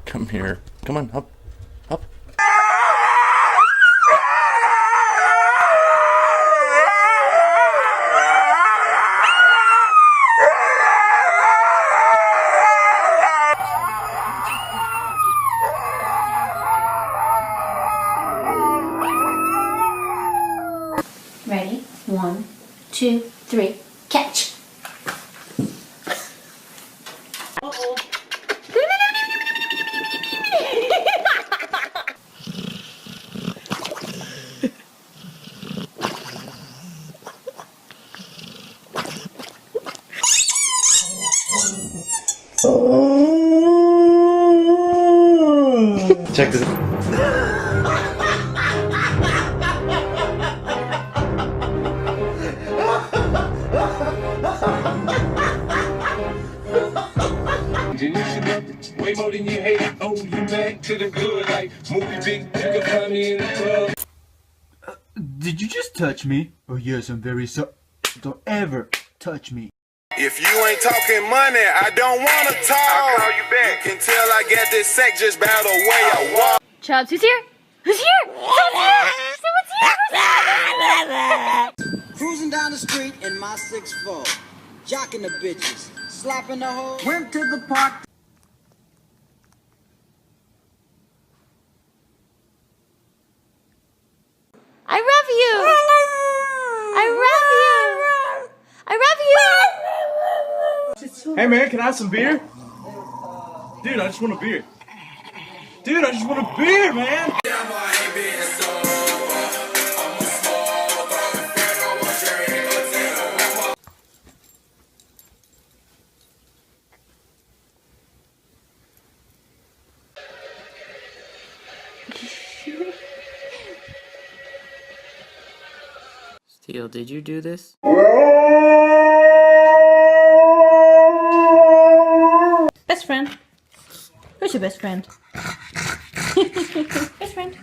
Come here. Come on, up. Up. Ready? 1, 2, 3, catch! Uh-oh. Check this. Way more than you hate. Oh, you mad to the good, like movie big. You can find me in the club. Did you just touch me? Oh yes, I'm very sorry. Don't ever touch me. If you ain't talking money, I don't wanna talk. I'll call you back. You can tell I get this sack just by the way I walk. Chubbs, who's here? Who's here? Someone's here! Cruising down the street in my 6'4", jocking the bitches, slapping the hoe. Went to the park. I love you! I love you! I love you! Hey man, can I have some beer? Dude, I just want a beer. Dude, I just want a beer, man! Steele, did you do this? Best friend. Who's your best friend? Best friend.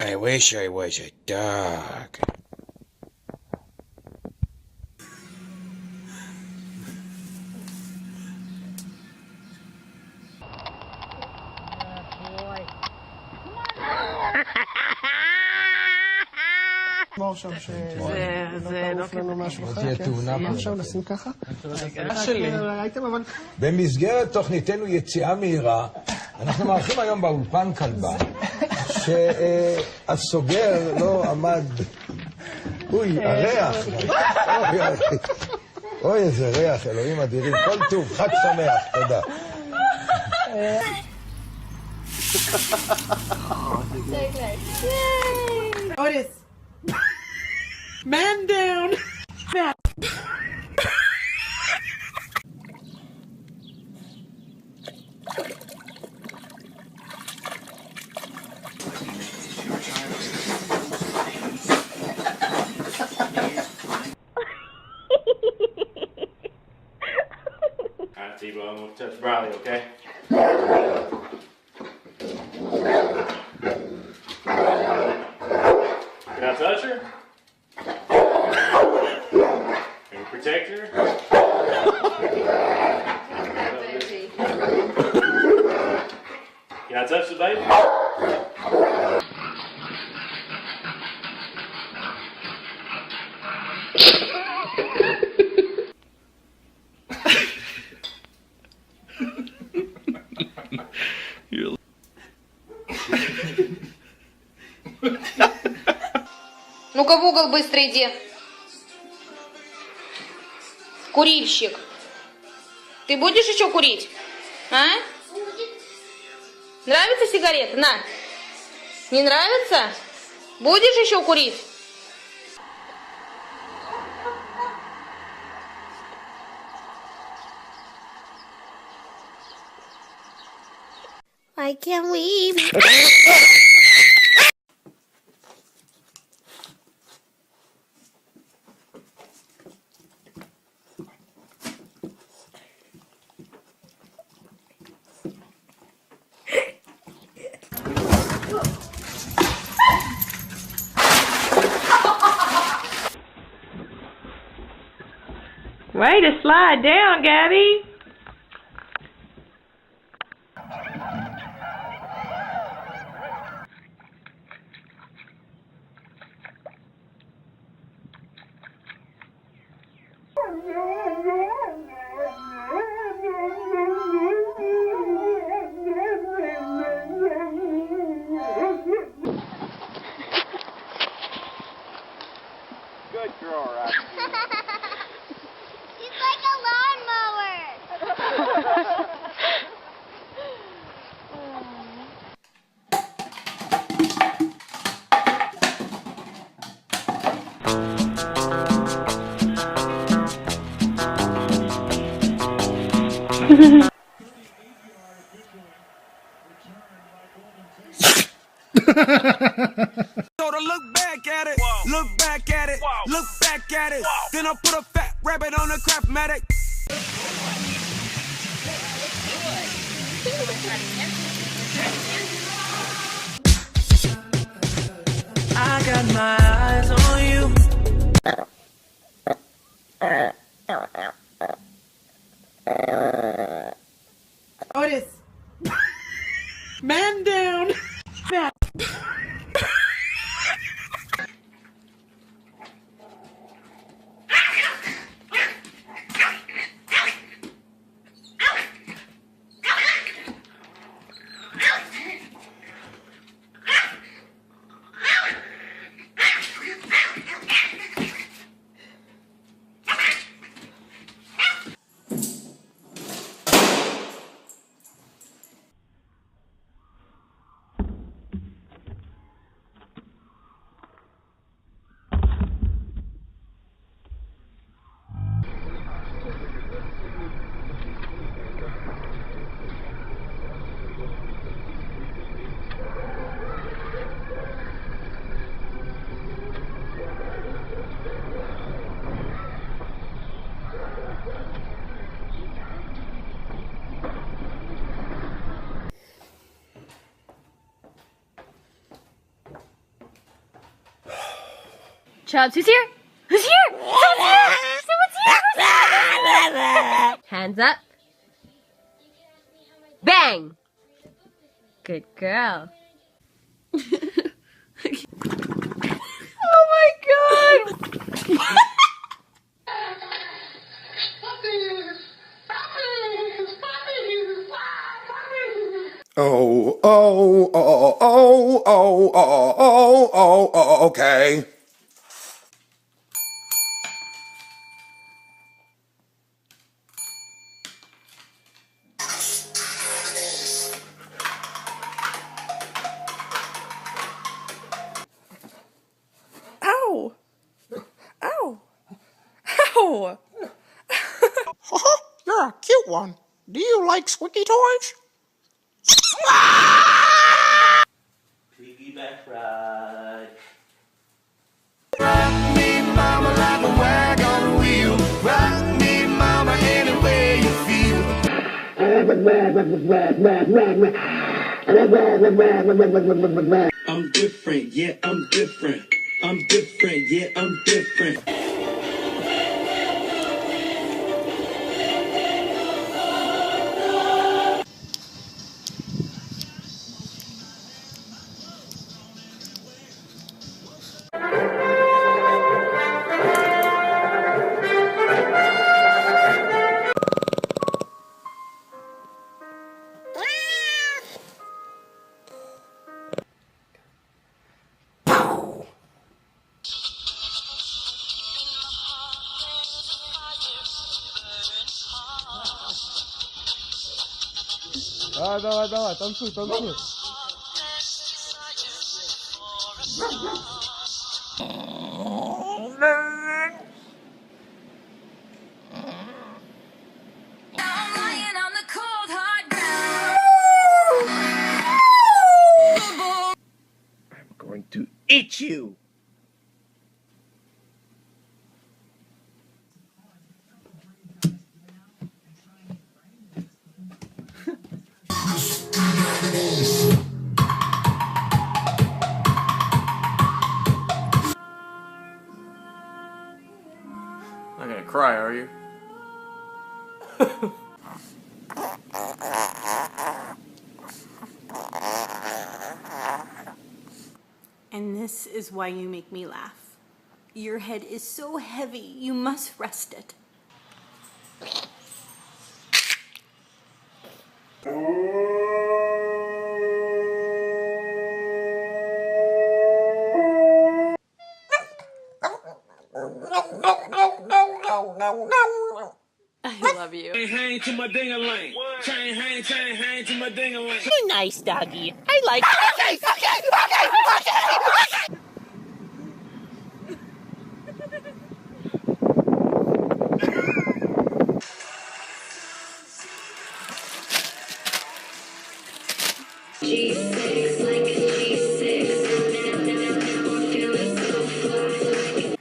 I wish I was a dog. עכשיו שנעוף לנו משהו אחר, עכשיו נשים ככה. במסגרת תוכניתנו יציאה מהירה, אנחנו מארחים היום באולפן כלבה, שהסוגר לא עמד, אוי, הריח, אוי איזה ריח, אלוהים אדירים, כל טוב, חג שמח, תודה. Otis! Man down! Man. Alright, T-Bo, I'm gonna touch Briley, okay? Can I touch her? Can we protect her? Can I touch the baby? Ну-ка в угол быстро иди. Курильщик. Ты будешь еще курить? А? Нравится сигарета? На. Не нравится? Будешь еще курить? I can't leave. Way to slide down, Gabby. Good girl, right? He's like a lawnmower. So to look back at it, look back at it, look back at it. Then I put a fat rabbit on a Craftmatic. I got my eyes on you. Otis. Man down. Fat. Chubbs, who's here? Who's here? Someone's here! Someone's here! Who's here? Hands up. Bang! Good girl. Oh my god! Oh, oh, oh, oh, oh, oh, oh, oh, oh, okay. Ow. Ow. Ow. You're a cute one. Do you like squeaky toys? Piggyback ride. Rock me, mama, like a wag on a wheel. Rock me, mama, any way you feel. I'm different, yeah, I'm different. I'm different, yeah, I'm different. Давай, танцуй. hate you. Not gonna cry, are you? And this is why you make me laugh. Your head is so heavy, you must rest it. I love you. Chain hang to my ding-a-ling. Chain hang to my ding-a-ling. You're nice, doggy. I like it. G6 like a G6. I'm feeling so fly.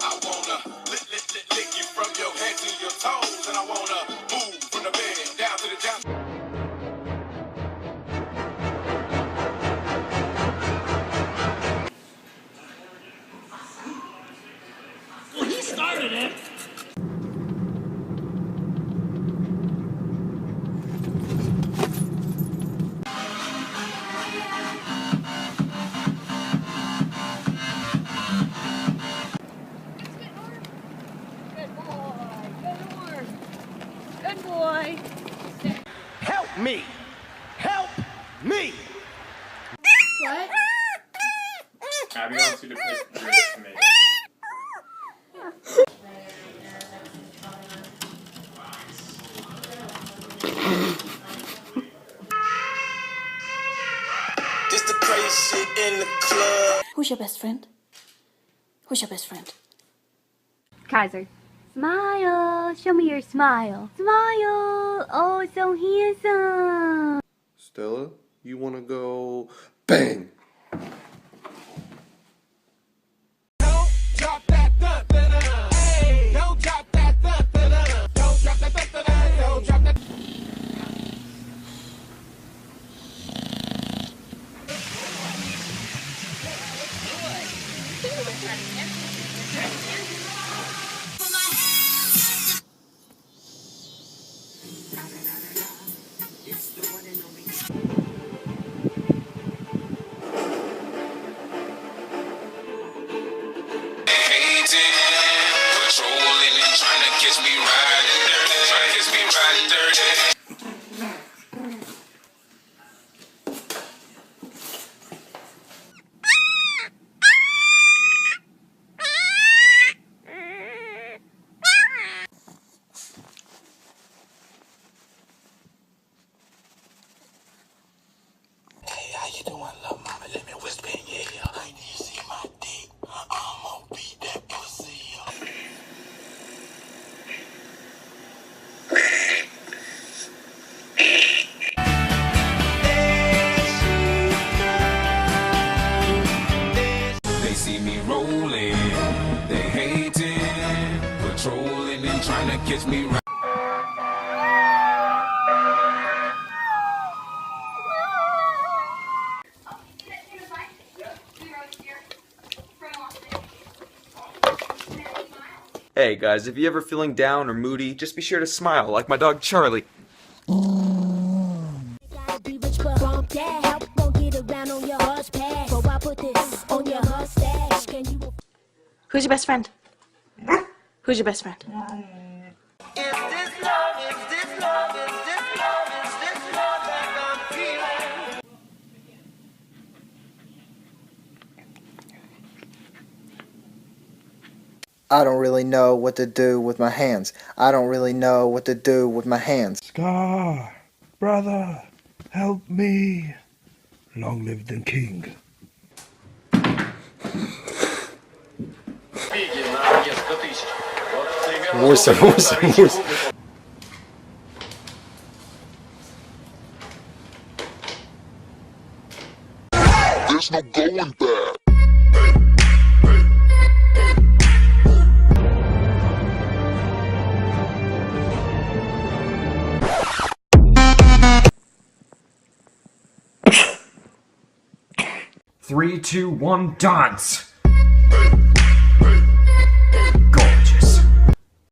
I wanna lick you from your head to your toes, and I wanna move from the bed down to the down. Well, he started it. Good boy. Help me. Help me. What? Abby wants you to pick 3 tomatoes. Just the crazy shit in the club. Who's your best friend? Who's your best friend? Kaiser. Smile. Show me your smile. Smile. Oh, so handsome. Stella, you want to go bang? Drop that thud, hey, don't drop that thud, don't drop that thud, don't drop that. Patrolling and trying to catch me riding dirty. Trying to catch me riding dirty. Hey, how you doing, love mama? Let me whisper in your ear. Do you see my dick? I'ma beat that pussy up. They see me rolling, they hating, patrolling and trying to catch me right. Hey guys, if you're ever feeling down or moody, just be sure to smile like my dog Charlie. Who's your best friend? Who's your best friend? I don't really know what to do with my hands. I don't really know what to do with my hands. Scar, brother, help me. Long live the king. Видела, несколько тысяч. There's no going back. Three, two, one, dance!